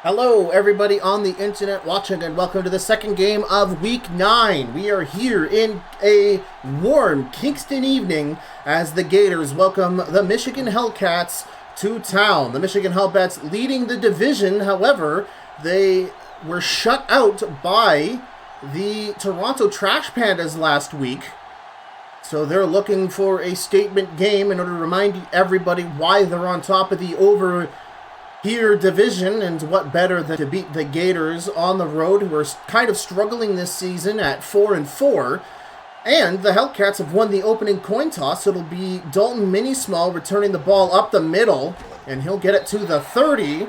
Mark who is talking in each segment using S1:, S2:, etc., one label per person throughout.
S1: Hello, everybody on the internet watching, and welcome to the second game of Week 9. We are here in a warm Kingston evening as the Gators welcome the Michigan Hellcats to town. The Michigan Hellcats leading the division, however, they were shut out by the Toronto Trash Pandas last week. So they're looking for a statement game in order to remind everybody why they're on top of the here division, and what better than to beat the Gators on the road, who are kind of struggling this season at 4-4. And the Hellcats have won the opening coin toss. It'll be Dalton Minismall returning the ball up the middle, and he'll get it to the 30.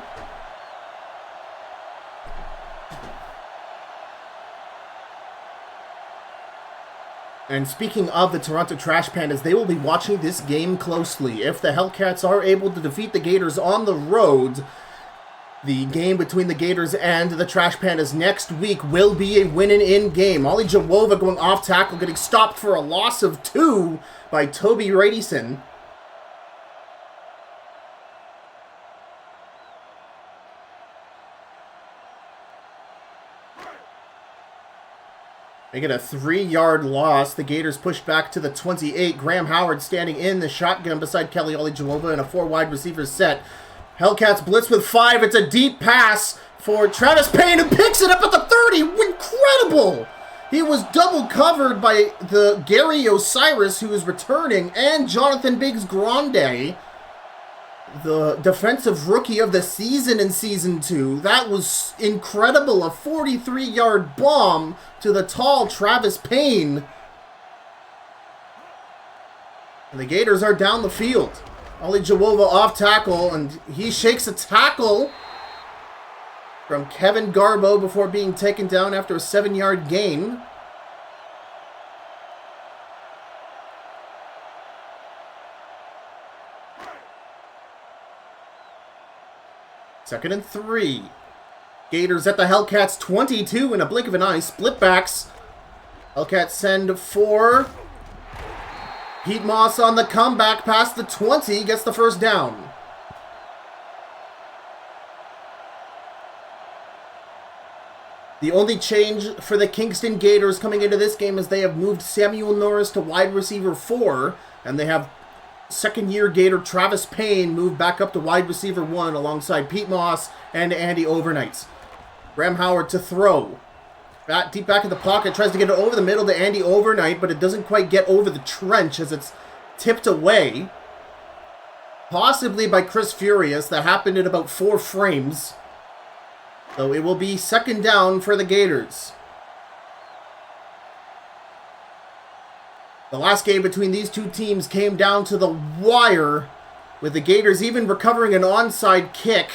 S1: And speaking of the Toronto Trash Pandas, they will be watching this game closely. If the Hellcats are able to defeat the Gators on the road, the game between the Gators and the Trash Pandas next week will be a win-and-in game. Ollie Jawova going off tackle, getting stopped for a loss of 2 by Toby Radisson. They get a 3-yard loss. The Gators push back to the 28. Graham Howard standing in the shotgun beside Kelly Ollie Jawova in a 4-wide receiver set. Hellcats blitz with 5. It's a deep pass for Travis Payne, who picks it up at the 30. Incredible! He was double covered by the Gary Osiris, who is returning, and Jonathan Biggs-Grande, the defensive rookie of the season in Season 2. That was incredible. A 43-yard bomb to the tall Travis Payne. And the Gators are down the field. Ollie Jawova off tackle, and he shakes a tackle from Kevin Garbo before being taken down after a 7-yard gain. Second and 3. Gators at the Hellcats 22 in a blink of an eye. Split backs. Hellcats send 4. Pete Moss on the comeback past the 20. Gets the first down. The only change for the Kingston Gators coming into this game is they have moved Samuel Norris to wide receiver 4. And they have second-year Gator Travis Payne moved back up to wide receiver 1 alongside Pete Moss and Andy Overnight. Graham Howard to throw. Deep back in the pocket, tries to get it over the middle to Andy Overnight, but it doesn't quite get over the trench as it's tipped away. Possibly by Chris Furious. That happened in about 4 frames. So it will be second down for the Gators. The last game between these two teams came down to the wire, with the Gators even recovering an onside kick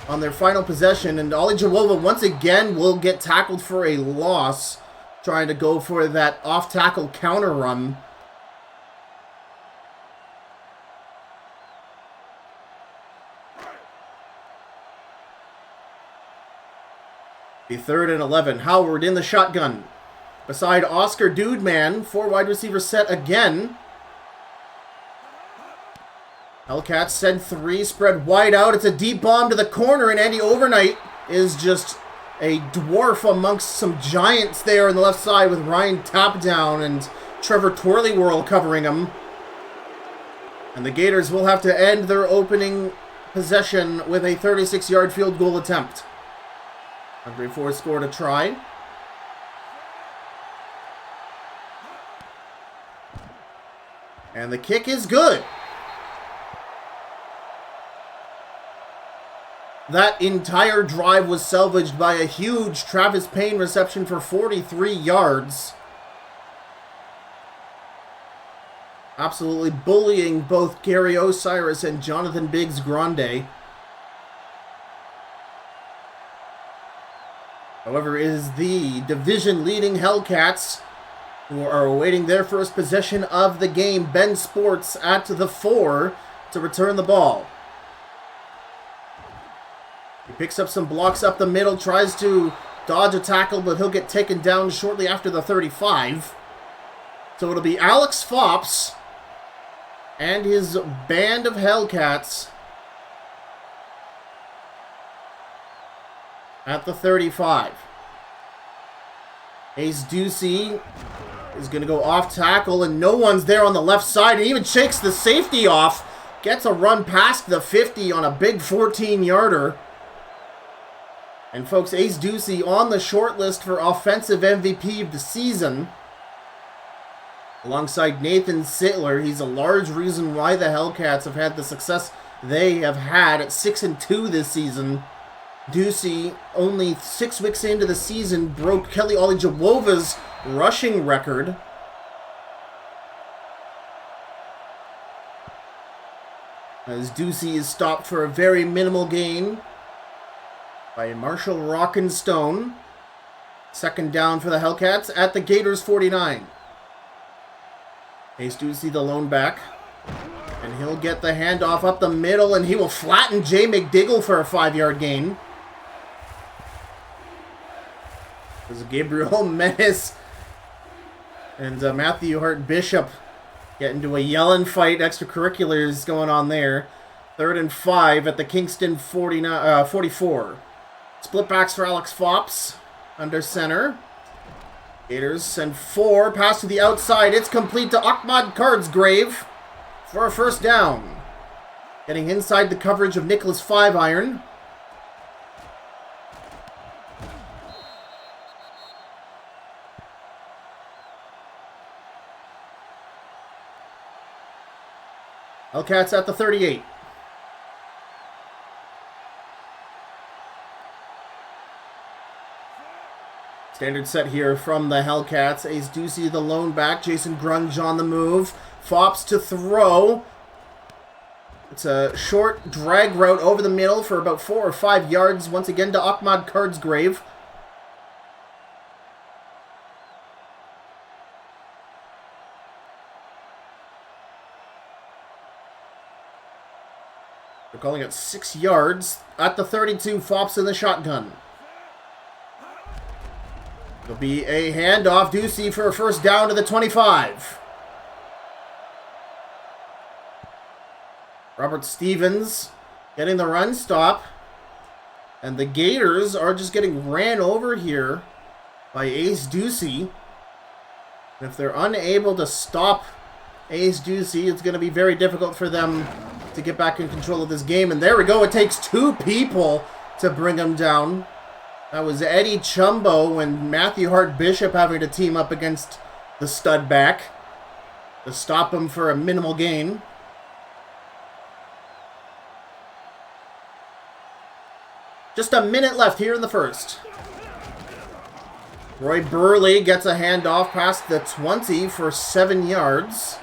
S1: on their final possession. And Ollie Jawova once again will get tackled for a loss, trying to go for that off-tackle counter run. The 3rd and 11. Howard in the shotgun beside Oscar Dudeman. 4 wide receiver set again. Hellcats send 3, spread wide out. It's a deep bomb to the corner, and Andy Overnight is just a dwarf amongst some giants there on the left side with Ryan Tapdown and Trevor Twirlywhirl covering him. And the Gators will have to end their opening possession with a 36-yard field goal attempt. Andre Ford scored a try. And the kick is good. That entire drive was salvaged by a huge Travis Payne reception for 43 yards. Absolutely bullying both Gary Osiris and Jonathan Biggs-Grande. However, it is the division-leading Hellcats who are awaiting their first possession of the game. Ben Sports at the 4 to return the ball. He picks up some blocks up the middle, tries to dodge a tackle, but he'll get taken down shortly after the 35. So it'll be Alex Fops and his band of Hellcats at the 35. Ace Ducey is going to go off tackle, and no one's there on the left side. He even shakes the safety off. Gets a run past the 50 on a big 14-yarder. And folks, Ace Ducey on the short list for offensive MVP of the season. Alongside Nathan Sittler, he's a large reason why the Hellcats have had the success they have had at 6-2 this season. Ducey, only 6 weeks into the season, broke Kelly Olijawova's rushing record. As Ducey is stopped for a very minimal gain by Marshall Rockenstone. Second down for the Hellcats at the Gators 49. Ace Ducey, the lone back. And he'll get the handoff up the middle, and he will flatten Jay McDiggle for a 5-yard gain. There's Gabriel Menace and Matthew Hart Bishop get into a yelling fight. Extracurriculars going on there. 3rd and 5 at the Kingston 44. Split backs for Alex Fops under center. Gators send 4. Pass to the outside. It's complete to Ahmad Cardsgrave for a first down. Getting inside the coverage of Nicholas Five-Iron. Hellcats at the 38. Standard set here from the Hellcats. Ace Ducey, the lone back. Jason Grunge on the move. Fops to throw. It's a short drag route over the middle for about 4 or 5 yards. Once again to Ahmad Cardsgrave. They're calling it 6 yards. At the 32, Fops in the shotgun. It'll be a handoff. Ducey for a first down to the 25. Robert Stevens getting the run stop. And the Gators are just getting ran over here by Ace Ducey. And if they're unable to stop Ace Ducey, it's going to be very difficult for them to get back in control of this game. And there we go. It takes 2 people to bring him down. That was Eddie Chumbo and Matthew Hart Bishop having to team up against the stud back to stop him for a minimal gain. Just a minute left here in the first. Roy Burley gets a handoff past the 20 for 7 yards.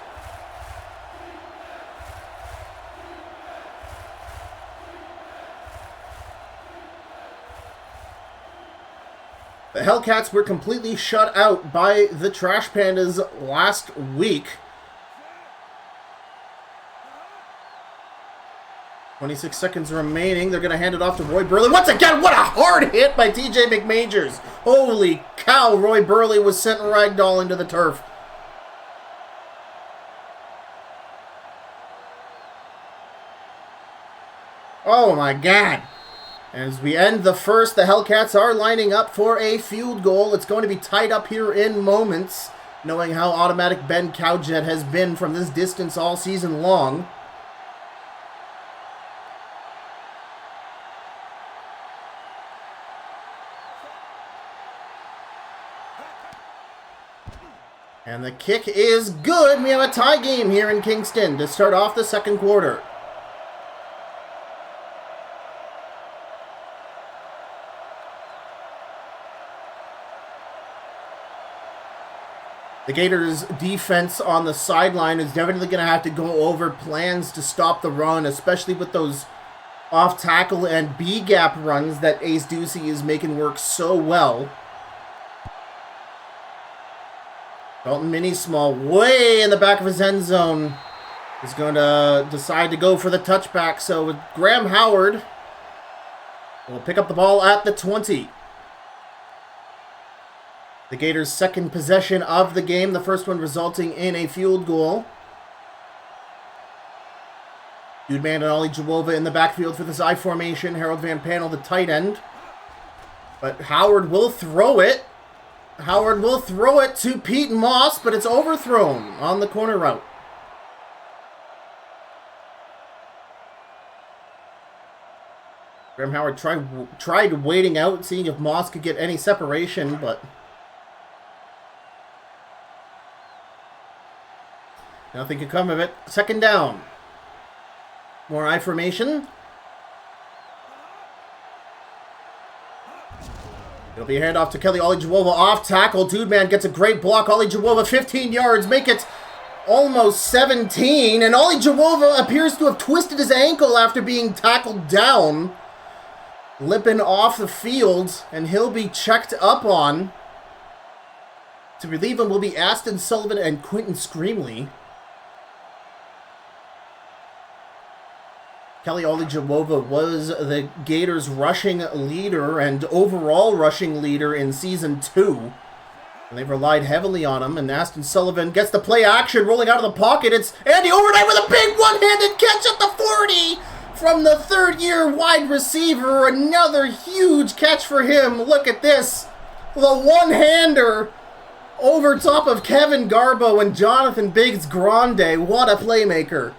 S1: The Hellcats were completely shut out by the Trash Pandas last week. 26 seconds remaining. They're going to hand it off to Roy Burley. Once again, what a hard hit by TJ McMajors. Holy cow, Roy Burley was sent ragdoll into the turf. Oh my God. As we end the first, the Hellcats are lining up for a field goal. It's going to be tied up here in moments, knowing how automatic Ben Cowjet has been from this distance all season long. And the kick is good. We have a tie game here in Kingston to start off the second quarter. The Gators' defense on the sideline is definitely going to have to go over plans to stop the run, especially with those off-tackle and B-gap runs that Ace Ducey is making work so well. Dalton Mini-Small, way in the back of his end zone, is going to decide to go for the touchback. So with Graham Howard, will pick up the ball at the 20. The Gators' second possession of the game, the first one resulting in a field goal. Dude Man and Ollie Jawova in the backfield for this I formation. Harold Van Panel, the tight end. But Howard will throw it. Howard will throw it to Pete Moss, but it's overthrown on the corner route. Graham Howard tried waiting out, seeing if Moss could get any separation, but nothing could come of it. Second down. More I formation. It'll be a handoff to Kelly Olajewova off tackle. Dude man gets a great block. Olajewova 15 yards. Make it almost 17. And Olajewova appears to have twisted his ankle after being tackled down. Limping off the field. And he'll be checked up on. To relieve him will be Aston Sullivan and Quentin Screamley. Kelly Olajewova was the Gators' rushing leader and overall rushing leader in Season 2. And they've relied heavily on him. And Aston Sullivan gets the play action, rolling out of the pocket. It's Andy Overnight with a big one-handed catch at the 40 from the third-year wide receiver. Another huge catch for him. Look at this. The one-hander over top of Kevin Garbo and Jonathan Biggs Grande. What a playmaker.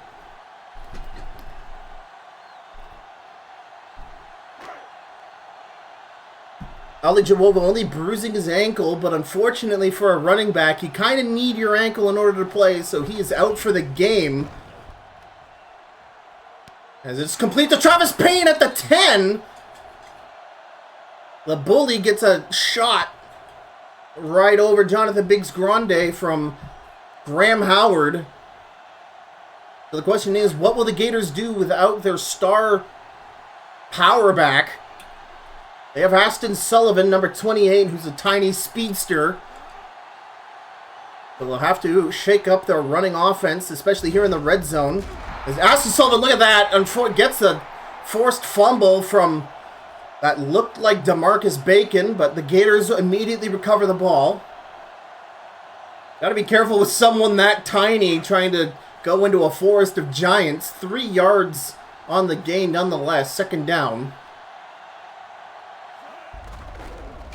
S1: Olajewova only bruising his ankle, but unfortunately for a running back, you kind of need your ankle in order to play, so he is out for the game. As it's complete to Travis Payne at the 10. The bully gets a shot right over Jonathan Biggs Grande from Graham Howard. So the question is, what will the Gators do without their star power back? They have Aston Sullivan, number 28, who's a tiny speedster. But they'll have to shake up their running offense, especially here in the red zone. As Aston Sullivan, look at that, gets a forced fumble from that looked like DeMarcus Bacon, but the Gators immediately recover the ball. Got to be careful with someone that tiny trying to go into a forest of giants. 3 yards on the gain nonetheless, second down.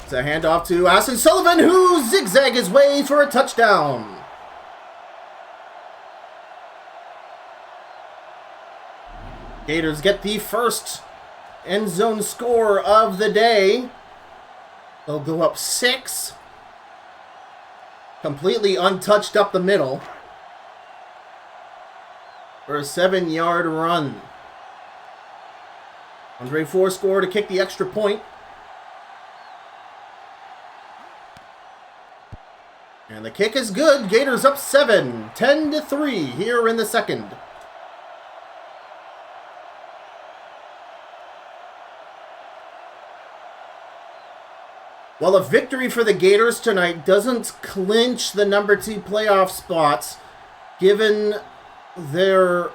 S1: It's a handoff to Aston Sullivan, who zigzagged his way for a touchdown. Gators get the first end zone score of the day. They'll go up 6. Completely untouched up the middle. For a 7-yard run. Andre Fourscore to kick the extra point. And the kick is good. Gators up 7. 10-3 here in the second. While a victory for the Gators tonight doesn't clinch the number 2 playoff spots, given their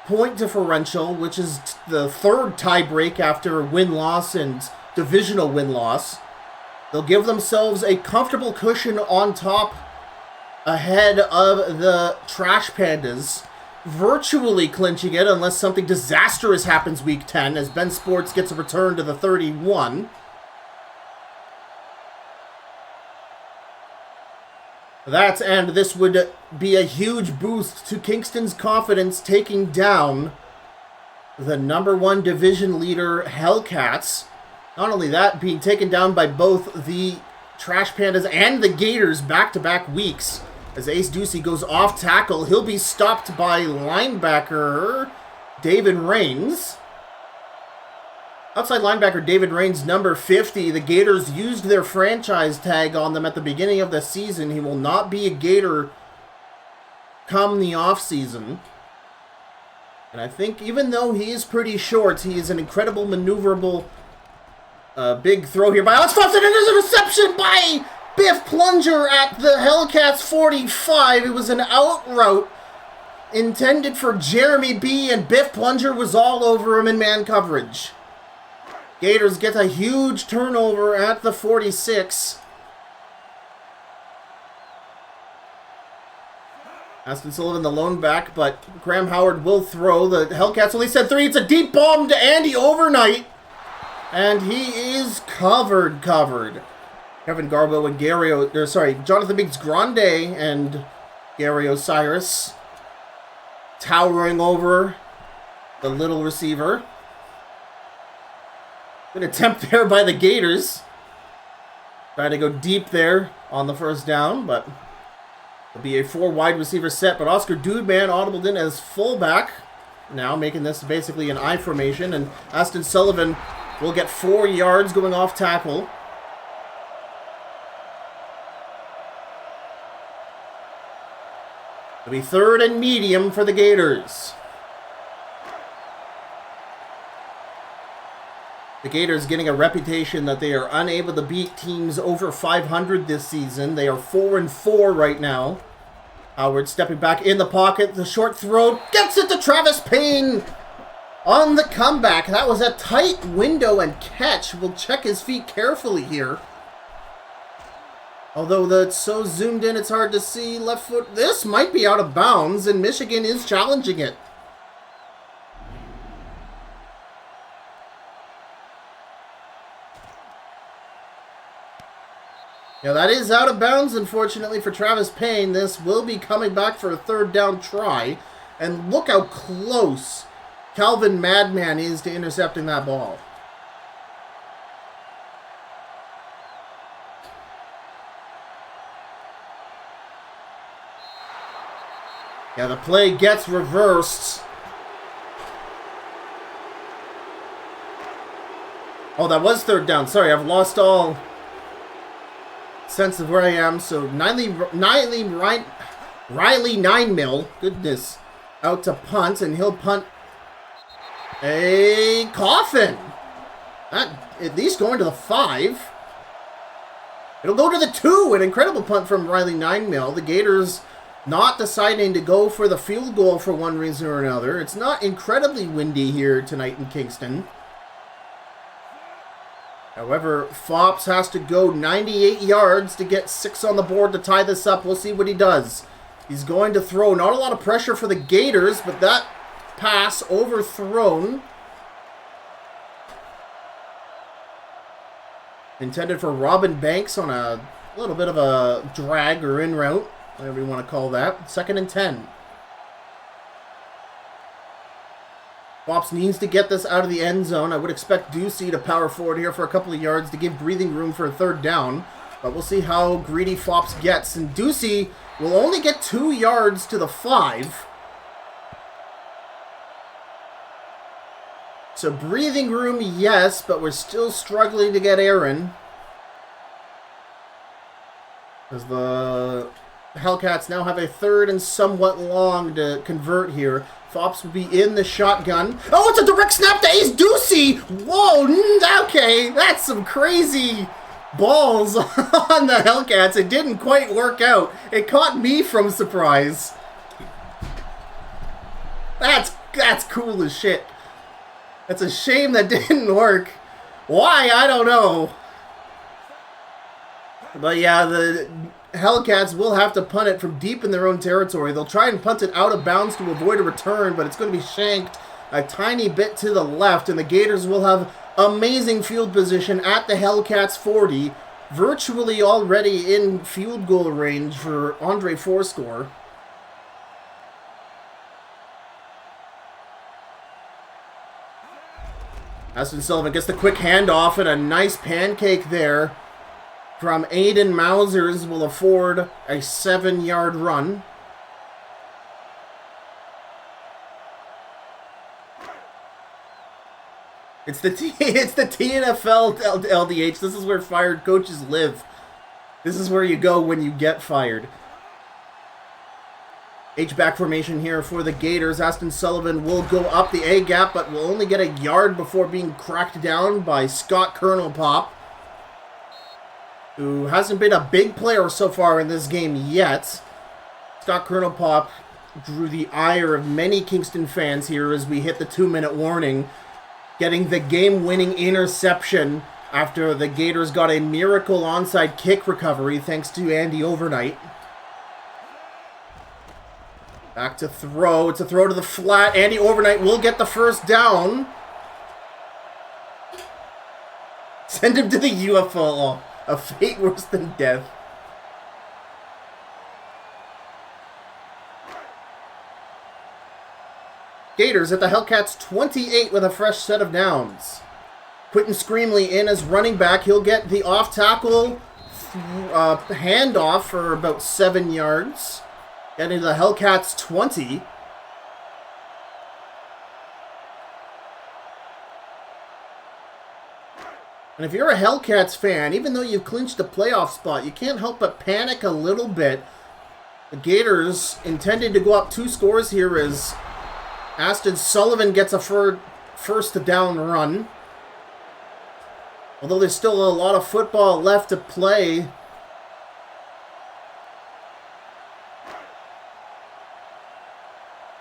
S1: point differential, which is the third tiebreak after win-loss and divisional win-loss, they'll give themselves a comfortable cushion on top ahead of the Trash Pandas, virtually clinching it unless something disastrous happens week 10 as Ben Sports gets a return to the 31. And this would be a huge boost to Kingston's confidence, taking down the number 1 division leader, Hellcats. Not only that, being taken down by both the Trash Pandas and the Gators back-to-back weeks. As Ace Ducey goes off tackle, he'll be stopped by linebacker David Rains. Outside linebacker David Rains, number 50. The Gators used their franchise tag on them at the beginning of the season. He will not be a Gator come the offseason. And I think even though he is pretty short, he is an incredible maneuverable big throw here by Alex Foster. And there's a reception by Biff Plunger at the Hellcats 45. It was an out route intended for Jeremy B. And Biff Plunger was all over him in man coverage. Gators get a huge turnover at the 46. Aston Sullivan the lone back, but Graham Howard will throw. The Hellcats only said 3. It's a deep bomb to Andy Overnight. And he is covered. Kevin Garbo and Jonathan Biggs Grande and Gary Osiris towering over the little receiver. Good attempt there by the Gators. Trying to go deep there on the first down, but it'll be a 4 wide receiver set. But Oscar Dudeman audibled in as fullback, now making this basically an I formation. And Aston Sullivan will get 4 yards going off tackle. It'll be 3rd and medium for the Gators. The Gators getting a reputation that they are unable to beat teams over 500 this season. They are 4-4 right now. Howard stepping back in the pocket. The short throw gets it to Travis Payne on the comeback. That was a tight window and catch. We'll check his feet carefully here. Although that's so zoomed in, it's hard to see. Left foot. This might be out of bounds, and Michigan is challenging it. Yeah, that is out of bounds, unfortunately, for Travis Payne. This will be coming back for a 3rd down try. And look how close Calvin Madman is to intercepting that ball. Yeah, the play gets reversed. Oh, that was 3rd down. Sorry, I've lost all sense of where I am. So Riley 9-mil, goodness, out to punt, and he'll punt a coffin. That at least going to the 5. It'll go to the 2. An incredible punt from Riley 9-mil. The Gators not deciding to go for the field goal for one reason or another. It's not incredibly windy here tonight in Kingston. However, Fops has to go 98 yards to get 6 on the board to tie this up. We'll see what he does. He's going to throw. Not a lot of pressure for the Gators, but that pass overthrown. Intended for Robin Banks on a little bit of a drag or in route, whatever you want to call that. 2nd and 10. Fops needs to get this out of the end zone. I would expect Ducey to power forward here for a couple of yards to give breathing room for a 3rd down. But we'll see how greedy Fops gets. And Ducey will only get 2 yards to the 5. So breathing room, yes, but we're still struggling to get Aaron. As the Hellcats now have a 3rd and somewhat long to convert here. Fops will be in the shotgun. Oh, it's a direct snap to Ace Ducey! Whoa, okay, that's some crazy balls on the Hellcats. It didn't quite work out. It caught me from surprise. That's cool as shit. It's a shame that didn't work. Why? I don't know. But yeah, the Hellcats will have to punt it from deep in their own territory. They'll try and punt it out of bounds to avoid a return, but it's going to be shanked a tiny bit to the left, and the Gators will have amazing field position at the Hellcats 40, virtually already in field goal range for Andre Fourscore. Aston Sullivan gets the quick handoff and a nice pancake there from Aiden Mausers will afford a 7-yard run. It's the TNFL LDH. This is where fired coaches live. This is where you go when you get fired. H-back formation here for the Gators. Aston Sullivan will go up the A-gap, but will only get a yard before being cracked down by Scott Colonel Pop, who hasn't been a big player so far in this game yet. Scott Colonel Pop drew the ire of many Kingston fans here as we hit the 2-minute warning, getting the game-winning interception after the Gators got a miracle onside kick recovery thanks to Andy Overnight. Back to throw. It's a throw to the flat. Andy Overnight will get the first down. Send him to the UFO. A fate worse than death. Gators at the Hellcats 28 with a fresh set of downs. Quentin Screamley in as running back. He'll get the off-tackle handoff for about 7 yards. Getting to the Hellcats 20. And if you're a Hellcats fan, even though you've clinched a playoff spot, you can't help but panic a little bit. The Gators intending to go up 2 scores here as Aston Sullivan gets a first down run. Although there's still a lot of football left to play.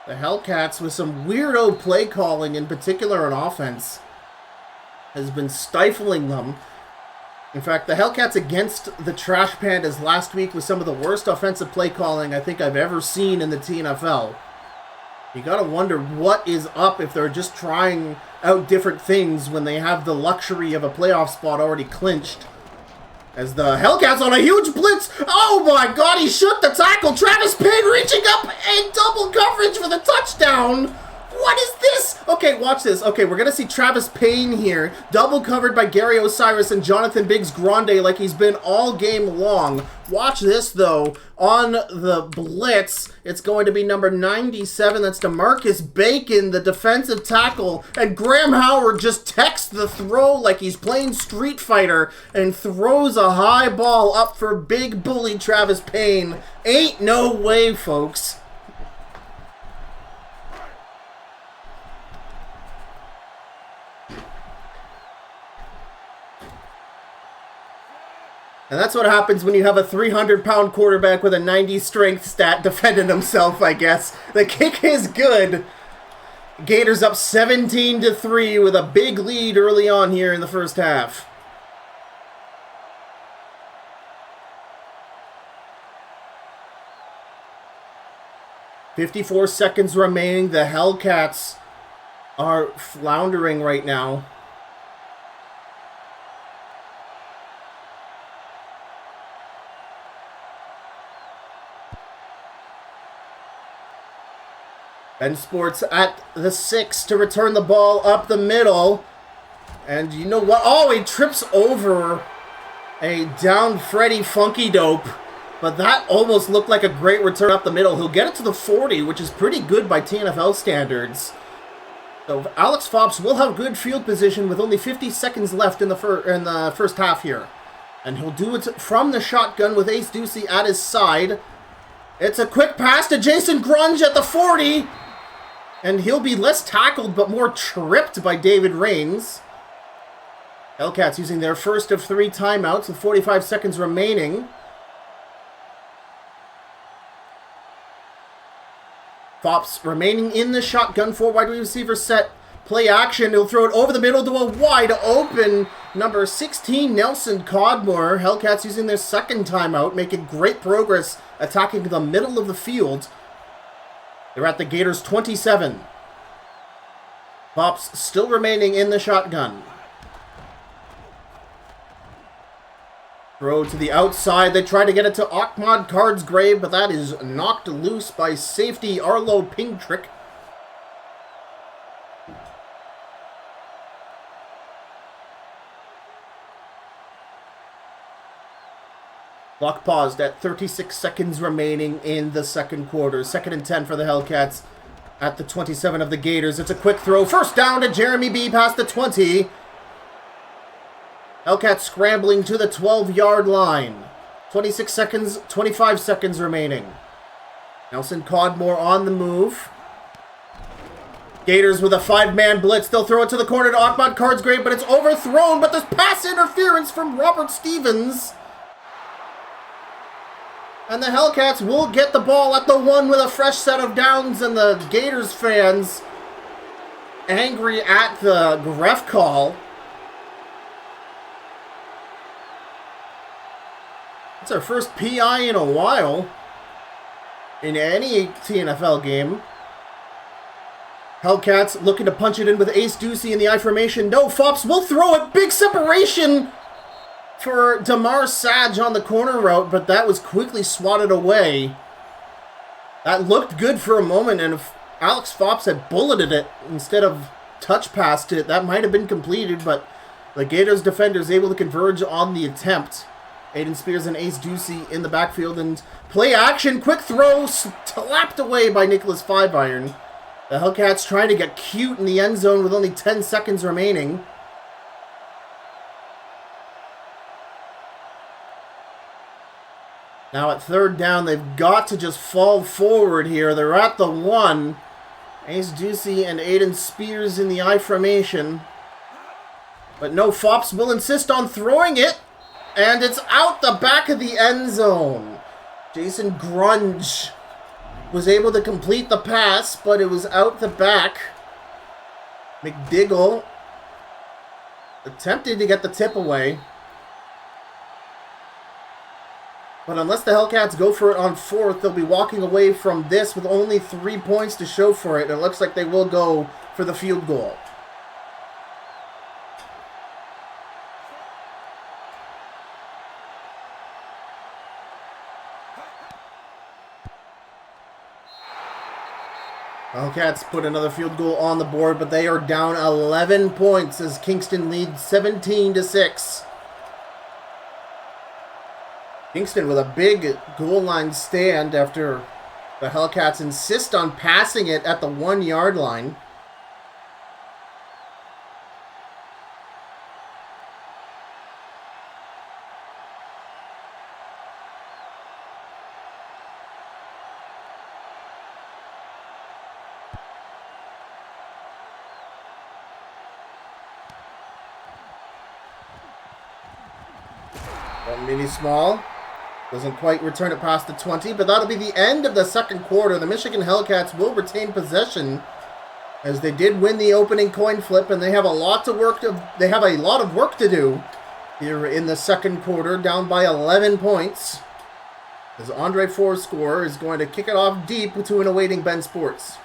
S1: The Hellcats with some weirdo play calling, in particular on offense, has been stifling them. In fact, the Hellcats against the Trash Pandas last week was some of the worst offensive play calling I think I've ever seen in the TNFL. You gotta wonder what is up if they're just trying out different things when they have the luxury of a playoff spot already clinched. As the Hellcats on a huge blitz. Oh my god, he shook the tackle. Travis Payne reaching up and double coverage for the touchdown. What is this? Okay, watch this. Okay, we're going to see Travis Payne here, double covered by Gary Osiris and Jonathan Biggs-Grande like he's been all game long. Watch this, though. On the blitz, it's going to be number 97. That's DeMarcus Bacon, the defensive tackle. And Graham Howard just texts the throw like he's playing Street Fighter and throws a high ball up for big bully Travis Payne. Ain't no way, folks. And that's what happens when you have a 300-pound quarterback with a 90 strength stat defending himself, I guess. The kick is good. Gators up 17-3 with a big lead early on here in the first half. "54 seconds remaining. The Hellcats are floundering right now. Ben Sports at the 6 to return the ball up the middle. And you know what? Oh, he trips over a down Freddy Funky Dope. But that almost looked like a great return up the middle. He'll get it to the 40, which is pretty good by TNFL standards. So Alex Fops will have good field position with only 50 seconds left in the first half here. And he'll do it from the shotgun with Ace Ducey at his side. It's a quick pass to Jason Grunge at the 40. And he'll be less tackled but more tripped by David Rains. Hellcats using their first of 3 timeouts with 45 seconds remaining. Fops remaining in the shotgun, 4 wide receiver set. Play action. He'll throw it over the middle to a wide open number 16, Nelson Codmore. Hellcats using their second timeout, making great progress attacking the middle of the field. They're at the Gators 27. Fops still remaining in the shotgun. Throw to the outside. They try to get it to Ahmad Cardsgrave, but that is knocked loose by safety Arlo Pingtrick. Clock paused at 36 seconds remaining in the second quarter. 2nd and 10 for the Hellcats at the 27 of the Gators. It's a quick throw. First down to Jeremy B past the 20. Hellcats scrambling to the 12-yard line. 25 seconds remaining. Nelson Codmore on the move. Gators with a 5-man blitz. They'll throw it to the corner to Ahmad Cardsgrave, but it's overthrown. But there's pass interference from Robert Stevens. And the Hellcats will get the ball at the 1 with a fresh set of downs, and the Gators fans angry at the ref call. It's our first PI in a while in any TNFL game. Hellcats looking to punch it in with Ace Ducey in the I formation. No, Fops will throw it. Big separation for Damar Sage on the corner route, but that was quickly swatted away. That looked good for a moment, and if Alex Fops had bulleted it instead of touch passed it, that might have been completed, but the Gators defenders able to converge on the attempt. Aiden Spears and Ace Ducey in the backfield, and play action, quick throw, slapped away by Nicholas Five-Iron. The Hellcats trying to get cute in the end zone with only 10 seconds remaining. Now at third down, they've got to just fall forward here. They're at the 1. Ace Ducey and Aiden Spears in the I formation. But no, Fops will insist on throwing it. And it's out the back of the end zone. Jason Grunge was able to complete the pass, but it was out the back. McDiggle attempted to get the tip away. But unless the Hellcats go for it on 4th, they'll be walking away from this with only 3 points to show for it. It looks like they will go for the field goal. Hellcats put another field goal on the board, but they are down 11 points as Kingston leads 17-6. Kingston with a big goal line stand after the Hellcats insist on passing it at the 1-yard line. Mini small. Doesn't quite return it past the 20, but that'll be the end of the second quarter. The Michigan Hellcats will retain possession as they did win the opening coin flip, and they have a lot of work to do here in the second quarter, down by 11 points. As Andre Fourscore is going to kick it off deep to an awaiting Ben Sports.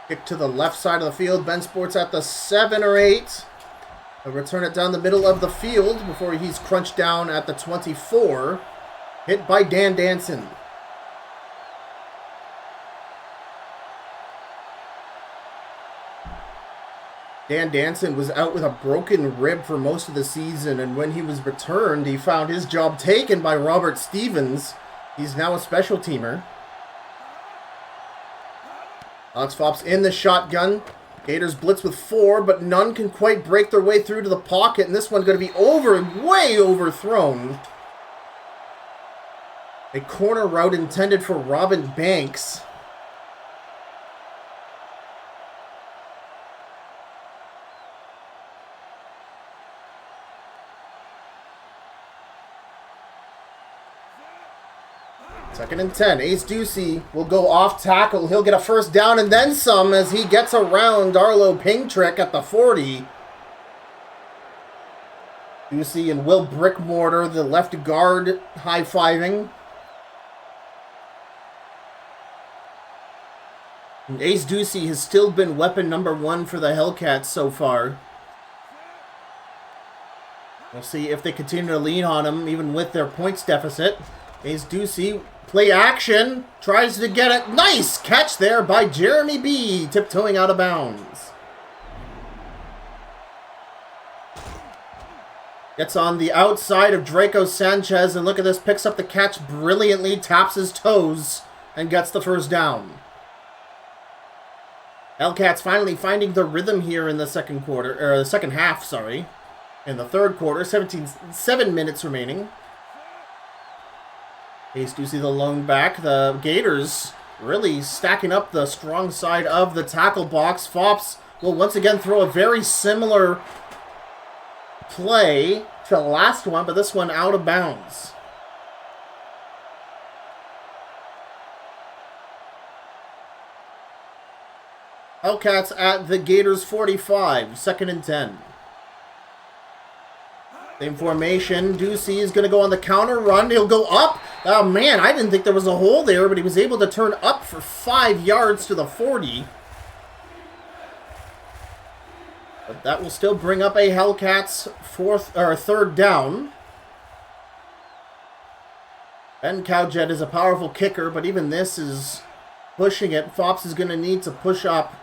S1: Kick to the left side of the field. Ben Sports at the 7 or 8. He'll return it down the middle of the field before he's crunched down at the 24. Hit by Dan Danson. Dan Danson was out with a broken rib for most of the season, and when he was returned, he found his job taken by Robert Stevens. He's now a special teamer. Alex Fops in the shotgun. Gators blitz with 4, but none can quite break their way through to the pocket, and this one's going to be way overthrown. A corner route intended for Robin Banks. Second and 10. Ace Ducey will go off tackle. He'll get a first down and then some as he gets around Darlow Pingtrick at the 40. Ducey and Will Brickmortar, the left guard, high-fiving. And Ace Ducey has still been weapon number 1 for the Hellcats so far. We'll see if they continue to lean on him even with their points deficit. Ace Ducey, play action, tries to get it. Nice catch there by Jeremy B, tiptoeing out of bounds. Gets on the outside of Draco Sanchez, and look at this, picks up the catch brilliantly, taps his toes, and gets the first down. Hellcats finally finding the rhythm here in the second half, sorry. In the third quarter, 7 minutes remaining. Ace Ducey the lone back. The Gators really stacking up the strong side of the tackle box. Fops will once again throw a very similar play to the last one, but this one out of bounds. Hellcats at the Gators 45, second and 10. Same formation. Ducey is going to go on the counter run. He'll go up, Oh, man, I didn't think there was a hole there, but he was able to turn up for 5 yards to the 40. But that will still bring up a Hellcats third down. Ben Cowjet is a powerful kicker, but even this is pushing it. Fops is going to need to push up.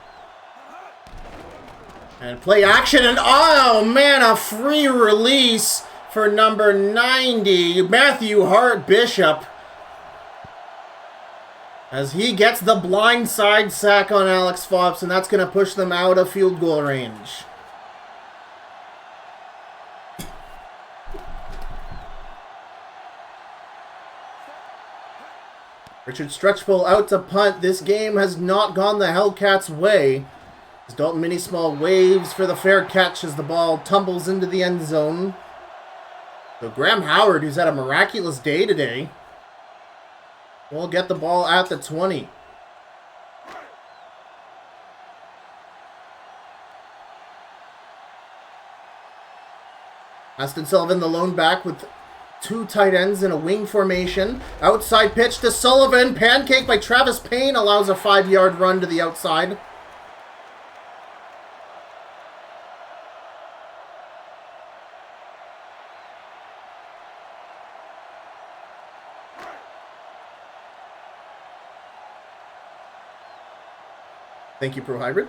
S1: And play action, and oh man, a free release for number 90, Matthew Hart Bishop. As he gets the blindside sack on Alex Fops, and that's going to push them out of field goal range. Richard Stretchbull out to punt. This game has not gone the Hellcats' way. As Dalton Mini-Small waves for the fair catch as the ball tumbles into the end zone. So Graham Howard, who's had a miraculous day today, will get the ball at the 20. Aston Sullivan, the lone back, with 2 tight ends in a wing formation. Outside pitch to Sullivan. Pancake by Travis Payne allows a 5-yard run to the outside. Thank you, Pro Hybrid.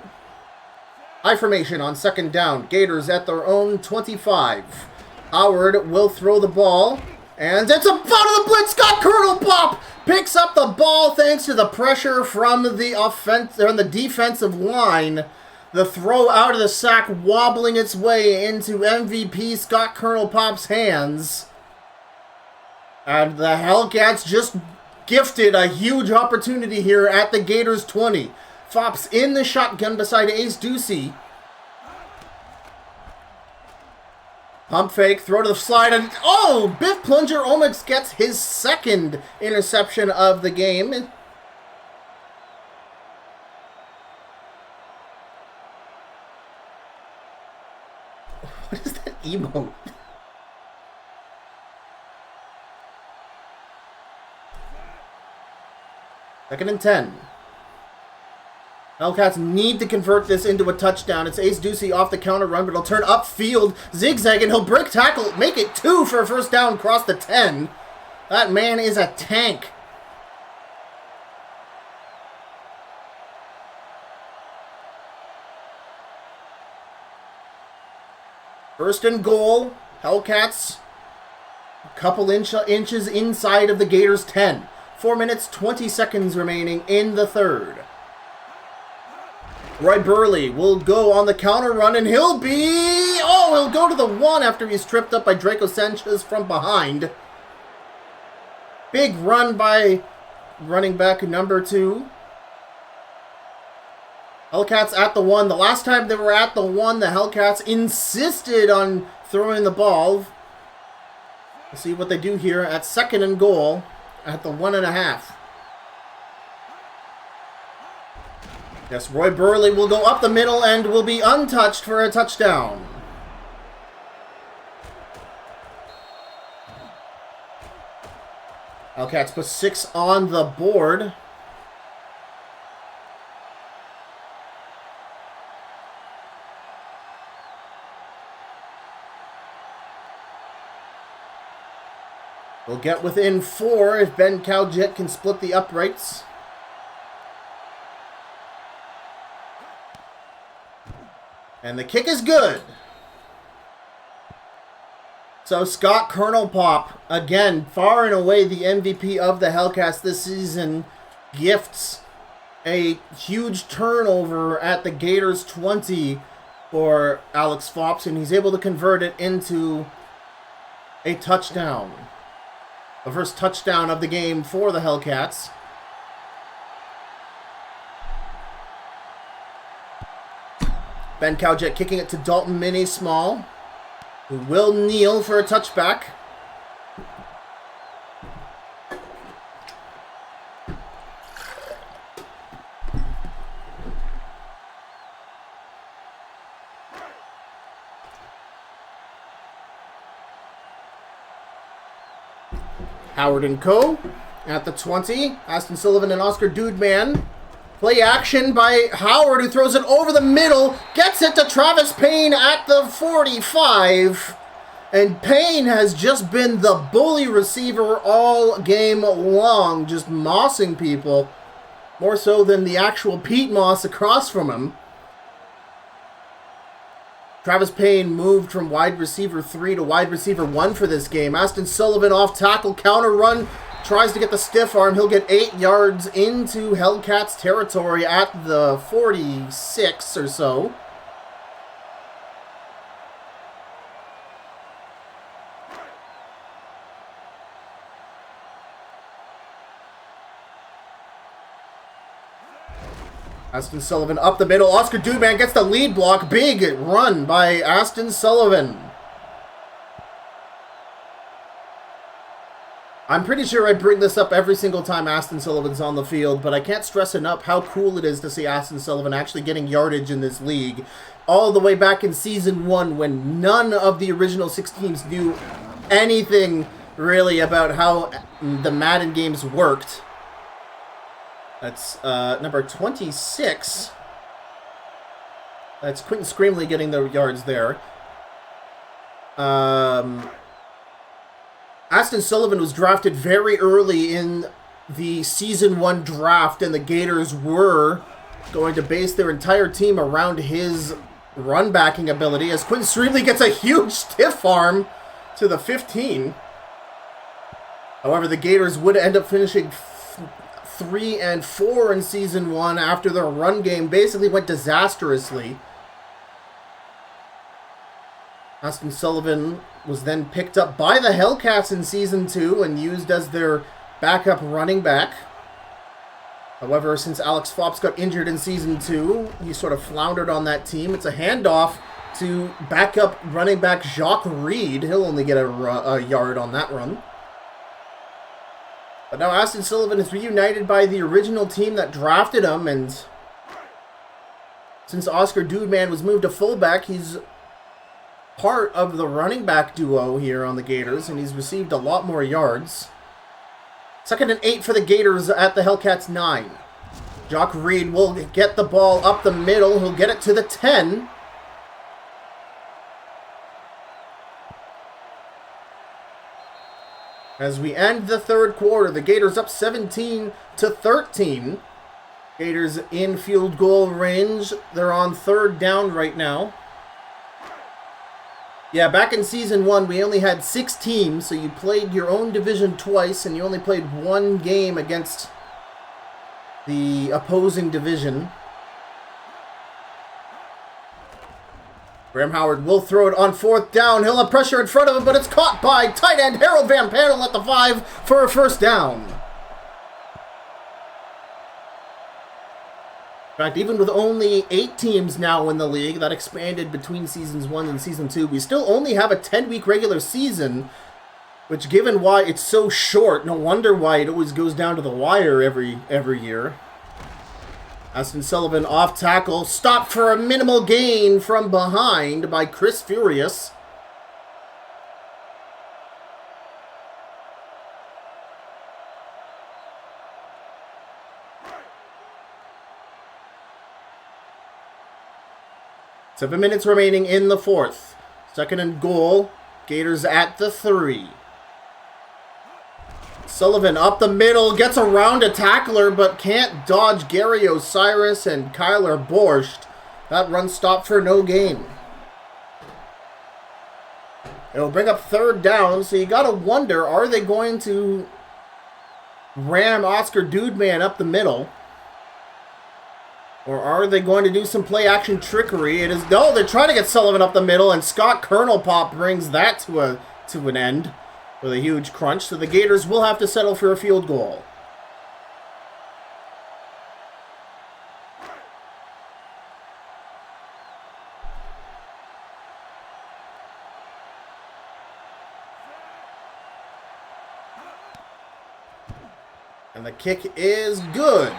S1: I formation on second down. Gators at their own 25. Howard will throw the ball. And it's a foul to the blitz. Scott Colonel Pop picks up the ball thanks to the pressure from the defensive line. The throw out of the sack wobbling its way into MVP Scott Colonel Pop's hands. And the Hellcats just gifted a huge opportunity here at the Gators 20. Fops in the shotgun beside Ace Ducey. Pump fake, throw to the slide, and oh! Biff Plunger Omics gets his second interception of the game. What is that emote? Second and 10. Hellcats need to convert this into a touchdown. It's Ace Ducey off the counter run, but he'll turn upfield, zigzag, and he'll break tackle, make it 2 for a first down, cross the 10. That man is a tank. First and goal. Hellcats a couple inches inside of the Gators 10. 4 minutes, 20 seconds remaining in the third. Roy Burley will go on the counter run, and he'll go to the 1 after he's tripped up by Draco Sanchez from behind. Big run by running back number 2. Hellcats at the 1. The last time they were at the 1, the Hellcats insisted on throwing the ball. We'll see what they do here at second and goal at the 1.5. Yes, Roy Burley will go up the middle and will be untouched for a touchdown. Hellcats put 6 on the board. We'll get within 4 if Ben Cowjet can split the uprights. And the kick is good. So Scott Colonel Pop, again, far and away the MVP of the Hellcats this season, gifts a huge turnover at the Gators 20 for Alex Fops, and he's able to convert it into a touchdown. The first touchdown of the game for the Hellcats. Ben Cowjet kicking it to Dalton Mini-Small, who will kneel for a touchback. Howard and Co. at the 20. Aston Sullivan and Oscar Dudeman. Play action by Howard, who throws it over the middle. Gets it to Travis Payne at the 45. And Payne has just been the bully receiver all game long, just mossing people. More so than the actual Pete Moss across from him. Travis Payne moved from wide receiver 3 to wide receiver 1 for this game. Aston Sullivan off tackle, counter run, tries to get the stiff arm. He'll get 8 yards into Hellcats territory at the 46 or so. Aston Sullivan up the middle. Oscar Dudeman gets the lead block. Big run by Aston Sullivan. I'm pretty sure I bring this up every single time Aston Sullivan's on the field, but I can't stress enough how cool it is to see Aston Sullivan actually getting yardage in this league. All the way back in Season 1 when none of the original 6 teams knew anything really about how the Madden games worked. That's number 26. That's Quentin Screamley getting the yards there. Aston Sullivan was drafted very early in the Season 1 draft, and the Gators were going to base their entire team around his run-backing ability, as Quentin Screamley gets a huge stiff arm to the 15. However, the Gators would end up finishing 3-4 in Season 1 after their run game basically went disastrously. Aston Sullivan was then picked up by the Hellcats in Season 2 and used as their backup running back. However, since Alex Fops got injured in Season 2, he sort of floundered on that team. It's a handoff to backup running back Jacques Reed. He'll only get a yard on that run. But now Aston Sullivan is reunited by the original team that drafted him, and since Oscar Dudeman was moved to fullback, he's part of the running back duo here on the Gators, and he's received a lot more yards. 2nd and 8 for the Gators at the Hellcats 9. Jacques Reed will get the ball up the middle. He'll get it to the 10. As we end the third quarter, the Gators up 17-13. Gators in field goal range. They're on 3rd down right now. Yeah, back in Season 1, we only had 6 teams, so you played your own division twice, and you only played 1 game against the opposing division. Graham Howard will throw it on 4th down. He'll have pressure in front of him, but it's caught by tight end Harold Van Panel at the 5 for a 1st down. In fact, even with only 8 teams now in the league, that expanded between Seasons 1 and Season 2, we still only have a 10-week regular season, which, given why it's so short, no wonder why it always goes down to the wire every year. Aston Sullivan off tackle, stopped for a minimal gain from behind by Chris Furious. Seven minutes remaining in the 4th. 2nd and goal. Gators at the 3. Sullivan up the middle, gets around a tackler, but can't dodge Gary Osiris and Kyler Borscht. That run stopped for no gain. It'll bring up 3rd down, so you gotta wonder, are they going to ram Oscar Dudeman up the middle? Or are they going to do some play-action trickery? No, they're trying to get Sullivan up the middle, and Scott Colonel Pop brings that to an end with a huge crunch. So the Gators will have to settle for a field goal. And the kick is good.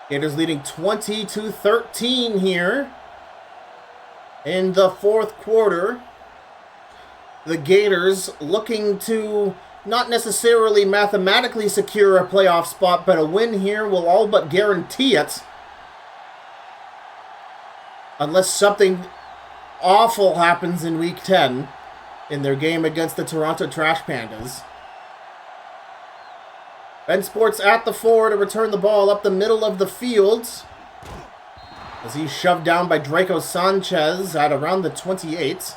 S1: Gators leading 20-13 here. In the fourth quarter, the Gators looking to not necessarily mathematically secure a playoff spot, but a win here will all but guarantee it. Unless something awful happens in Week 10 in their game against the Toronto Trash Pandas. Ben Sports at the 4 to return the ball up the middle of the field, as he's shoved down by Draco Sanchez at around the 28.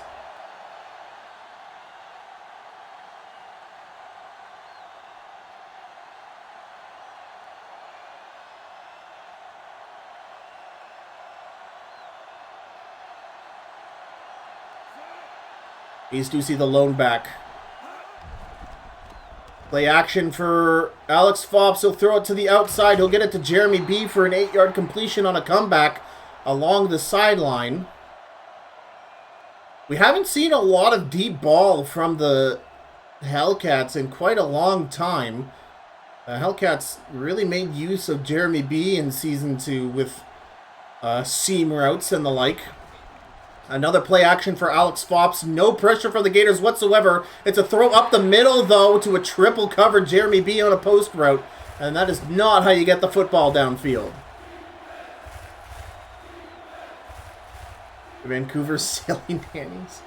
S1: Ace Ducey, the lone back. Play action for Alex Fops. He'll throw it to the outside. He'll get it to Jeremy B for an 8-yard completion on a comeback along the sideline. We haven't seen a lot of deep ball from the Hellcats in quite a long time. The Hellcats really made use of Jeremy B in Season 2 with seam routes and the like. Another play action for Alex Fops. No pressure for the Gators whatsoever. It's a throw up the middle, though, to a triple cover Jeremy B on a post route. And that is not how you get the football downfield. Vancouver silly nannies.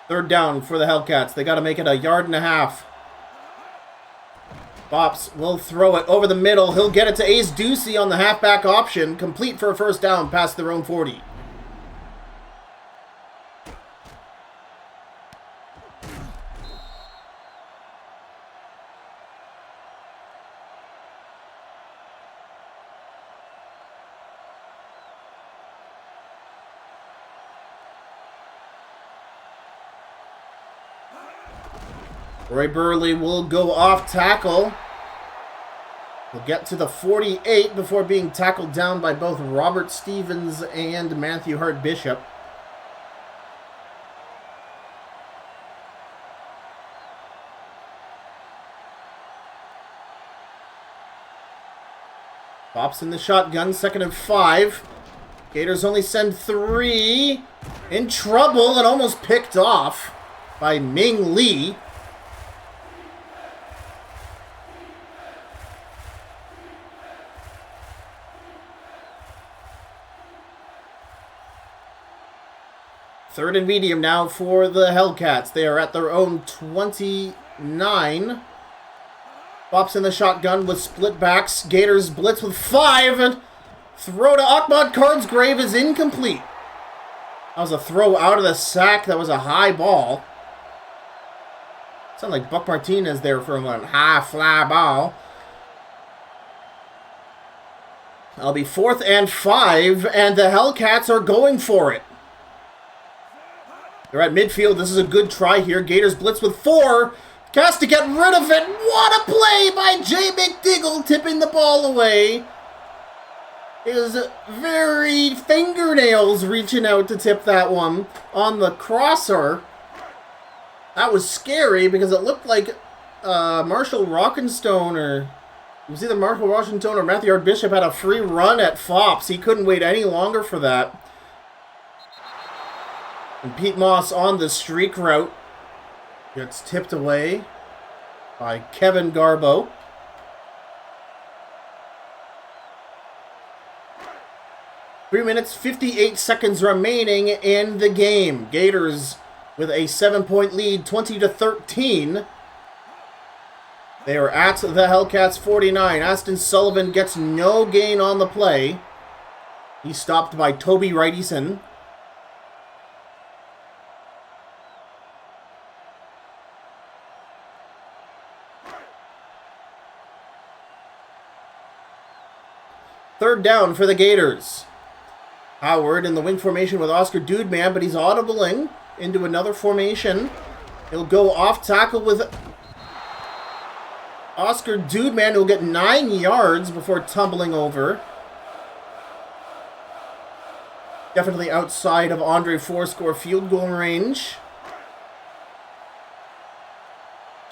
S1: Third down for the Hellcats. They got to make it 1.5 yards. Fops will throw it over the middle. He'll get it to Ace Ducey on the halfback option. Complete for a first down past their own 40. Roy Burley will go off tackle. He'll get to the 48 before being tackled down by both Robert Stevens and Matthew Hart Bishop. Pops in the shotgun, 2nd and 5. Gators only send 3. In trouble and almost picked off by Ming Lee. Third and medium now for the Hellcats. They are at their own 29. Pops in the shotgun with split backs. Gators blitz with 5. And throw to Ahmad Cardsgrave is incomplete. That was a throw out of the sack. That was a high ball. Sounded like Buck Martinez there for a moment. High fly ball. That'll be 4th and 5. And the Hellcats are going for it. They're at midfield. This is a good try here. Gators blitz with 4. Has to get rid of it. What a play by Jay McDiggle, tipping the ball away. His very fingernails reaching out to tip that one on the crosser. That was scary because it looked like Marshall Rockenstone, or it was either Marshall Rockenstone or Matthew Hart Bishop, had a free run at Fops. He couldn't wait any longer for that. And Pete Moss on the streak route gets tipped away by Kevin Garbo. Three minutes, 58 seconds remaining in the game. Gators with a 7-point lead, 20-13. They are at the Hellcats 49. Aston Sullivan gets no gain on the play. He's stopped by Toby Wrightyson. Third down for the Gators. Howard in the wing formation with Oscar Dudeman, but he's audibling into another formation. He'll go off tackle with Oscar Dudeman, who'll get 9 yards before tumbling over. Definitely outside of Andre Fourscore field goal range.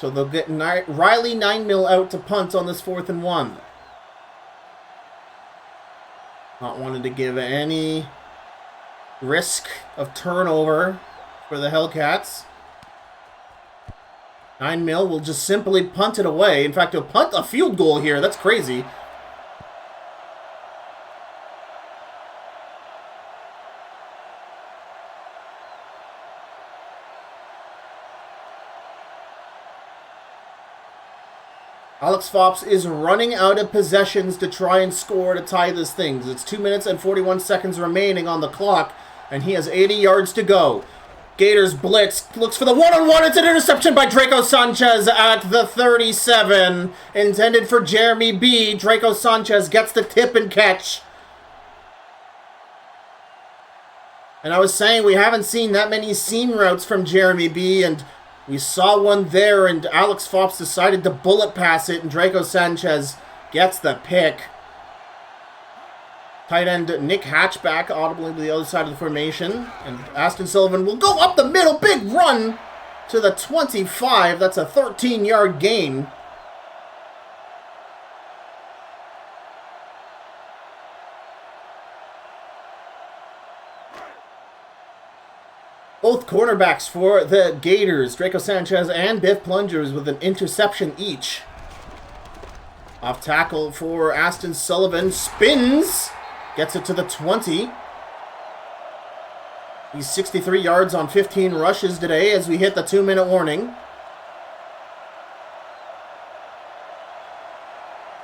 S1: So they'll get Riley 9-0 out to punt on this 4th and 1. Not wanting to give any risk of turnover for the Hellcats. 9-0 will just simply punt it away. In fact, he'll punt a field goal here. That's crazy. Alex Fops is running out of possessions to try and score to tie this thing. It's 2 minutes and 41 seconds remaining on the clock, and he has 80 yards to go. Gators blitz, looks for the one-on-one. It's an interception by Draco Sanchez at the 37. Intended for Jeremy B. Draco Sanchez gets the tip and catch. And I was saying we haven't seen that many seam routes from Jeremy B. And we saw one there, and Alex Fops decided to bullet pass it, and Draco Sanchez gets the pick. Tight end Nick Hatchback audibly to the other side of the formation. And Aston Sullivan will go up the middle. Big run to the 25. That's a 13-yard gain. Both cornerbacks for the Gators, Draco Sanchez and Biff Plungers, with an interception each. Off tackle for Aston Sullivan. Spins. Gets it to the 20. He's 63 yards on 15 rushes today as we hit the 2-minute warning.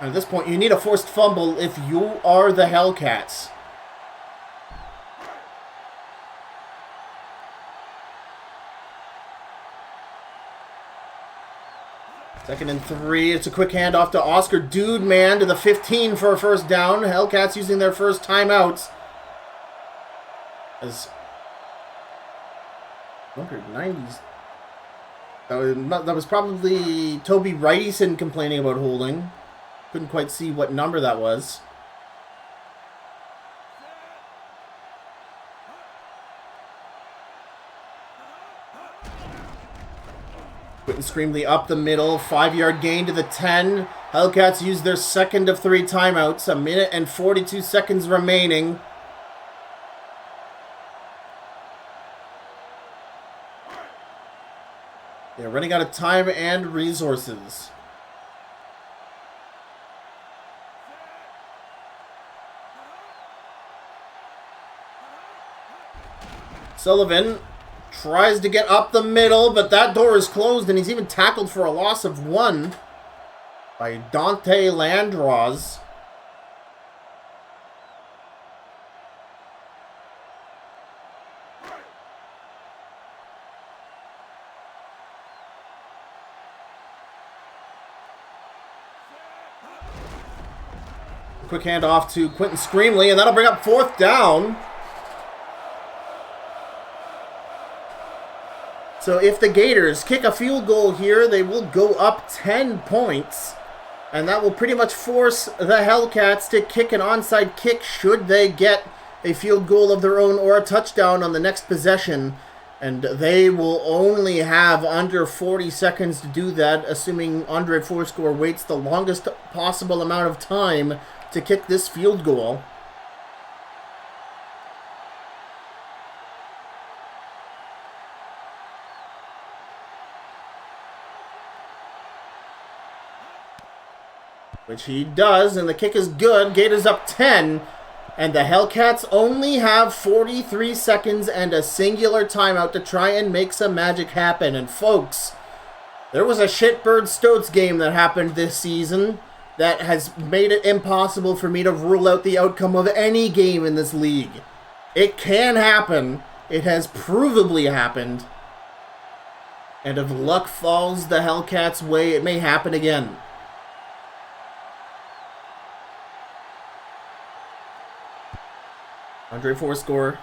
S1: And at this point, you need a forced fumble if you are the Hellcats. Second and 3. It's a quick handoff to Oscar Dudeman to the 15 for a first down. Hellcats using their first timeouts. As 190s. That was probably Toby Wrightson complaining about holding. Couldn't quite see what number that was. Quentin Screamley up the middle, 5-yard gain to the 10. Hellcats use their second of 3 timeouts. 1 minute and 42 seconds remaining. They're running out of time and resources. Sullivan tries to get up the middle, but that door is closed, and he's even tackled for a loss of 1 by Dante Landros. Quick handoff to Quentin Screamley, and that'll bring up 4th down. So if the Gators kick a field goal here, they will go up 10 points. And that will pretty much force the Hellcats to kick an onside kick should they get a field goal of their own or a touchdown on the next possession. And they will only have under 40 seconds to do that, assuming Andre Fourscore waits the longest possible amount of time to kick this field goal. Which he does, and the kick is good. Gators up 10, and the Hellcats only have 43 seconds and a singular timeout to try and make some magic happen. And folks, there was a shitbird Stoats game that happened this season that has made it impossible for me to rule out the outcome of any game in this league. It can happen. It has provably happened. And if luck falls the Hellcats' way, it may happen again. Andre Fourscore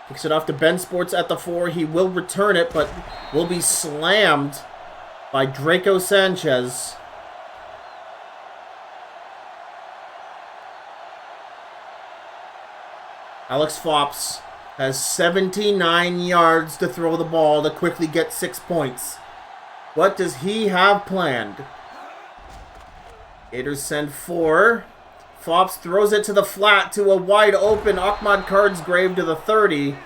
S1: kicks it off to Ben Sports at the 4. He will return it, but will be slammed by Draco Sanchez. Alex Fops has 79 yards to throw the ball to quickly get 6 points. What does he have planned? Gators send 4. Fops throws it to the flat to a wide open Ahmad Cardsgrave to the 30.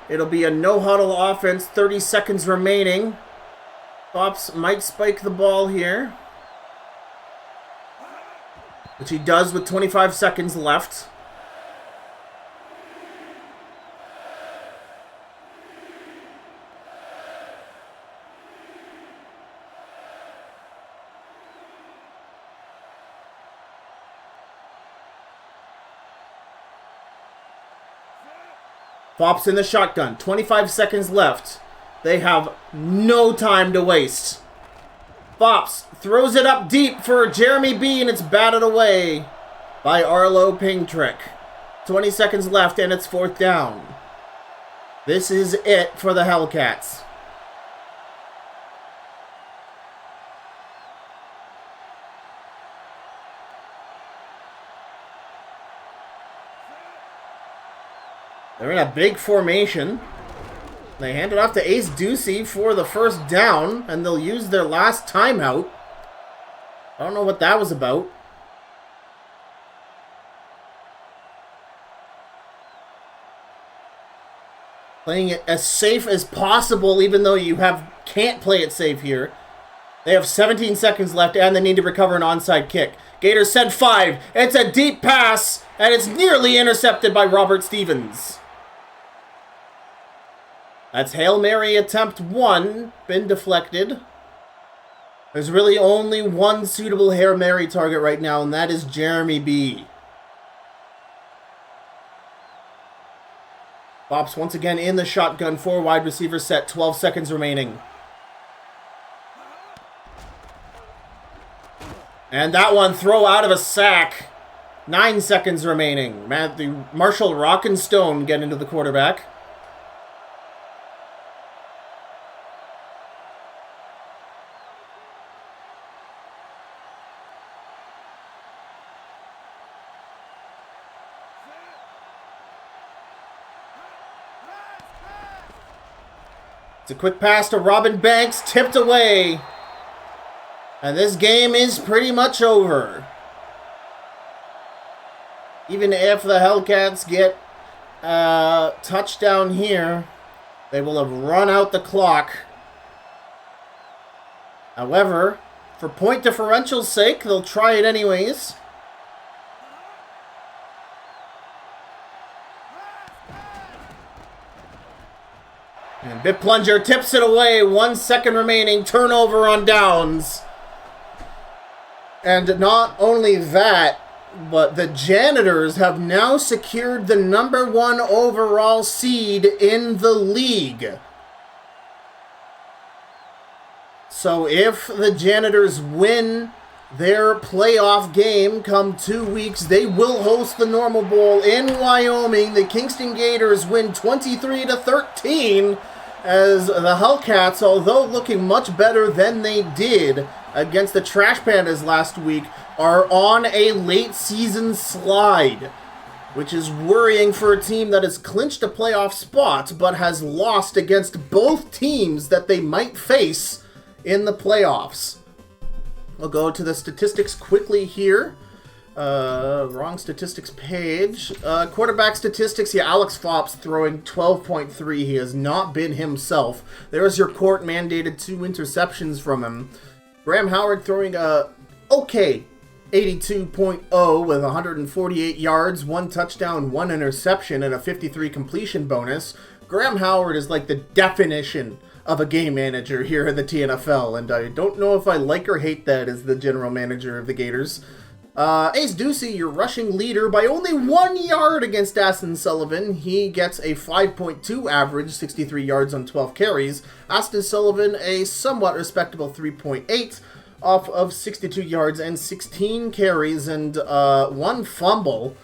S1: It'll be a no-huddle offense, 30 seconds remaining. Fops might spike the ball here, which he does with 25 seconds left. Fops in the shotgun. 25 seconds left. They have no time to waste. Fops throws it up deep for Jeremy B, and it's batted away by Arlo Pingtrick. 20 seconds left, and it's 4th down. This is it for the Hellcats. They're in a big formation. They hand it off to Ace Ducey for the first down, and they'll use their last timeout. I don't know what that was about. Playing it as safe as possible, even though you can't play it safe here. They have 17 seconds left, and they need to recover an onside kick. Gators send 5. It's a deep pass, and it's nearly intercepted by Robert Stevens. That's Hail Mary attempt 1, been deflected. There's really only one suitable Hail Mary target right now, and that is Jeremy B. Fops once again in the shotgun, 4 wide receiver set, 12 seconds remaining. And that one throw out of a sack. 9 seconds remaining. Marshall Rockenstone get into the quarterback. It's a quick pass to Robin Banks, tipped away. And this game is pretty much over. Even if the Hellcats get a touchdown here, they will have run out the clock. However, for point differential's sake, they'll try it anyways. And Bit Plunger tips it away. 1 second remaining. Turnover on downs. And not only that, but the Janitors have now secured the #1 overall seed in the league. So if the Janitors win their playoff game come 2 weeks, they will host the Normal Bowl in Wyoming. The Kingston Gators win 23-13 as the Hellcats, although looking much better than they did against the Trash Pandas last week, are on a late season slide, which is worrying for a team that has clinched a playoff spot but has lost against both teams that they might face in the playoffs. We'll go to the statistics quickly here. Wrong statistics page. Quarterback statistics, yeah, Alex Fops throwing 12.3. He has not been himself. There's your court-mandated 2 interceptions from him. Graham Howard throwing a okay 82.0 with 148 yards, 1 touchdown, 1 interception, and a 53 completion bonus. Graham Howard is like the definition of a game manager here in the TNFL, and I don't know if I like or hate that as the general manager of the Gators. Ace Ducey, your rushing leader, by only 1 yard against Aston Sullivan. He gets a 5.2 average, 63 yards on 12 carries. Aston Sullivan, a somewhat respectable 3.8 off of 62 yards and 16 carries and 1 fumble.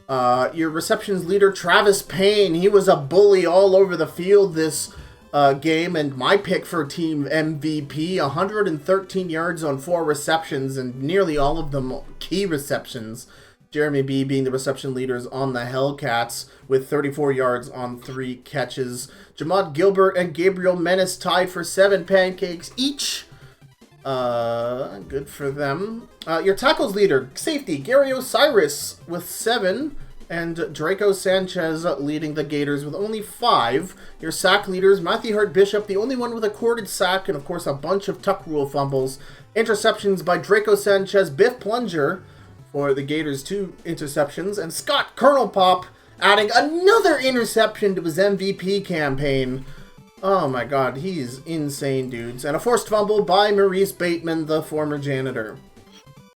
S1: Your receptions leader, Travis Payne, he was a bully all over the field this game, and my pick for team MVP, 113 yards on 4 receptions, and nearly all of them key receptions. Jeremy B being the reception leaders on the Hellcats with 34 yards on 3 catches. Jamad Gilbert and Gabriel Menace tied for 7 pancakes each. Good for them. Your tackles leader, safety, Gary Osiris with 7, and Draco Sanchez leading the Gators with only 5. Your sack leaders, Matthew Hart Bishop, the only one with a corded sack, and of course a bunch of tuck rule fumbles. Interceptions by Draco Sanchez, Biff Plunger for the Gators, 2 interceptions, and Scott Colonel Pop adding another interception to his MVP campaign. Oh my god, he's insane, dudes. And a forced fumble by Maurice Bateman, the former janitor.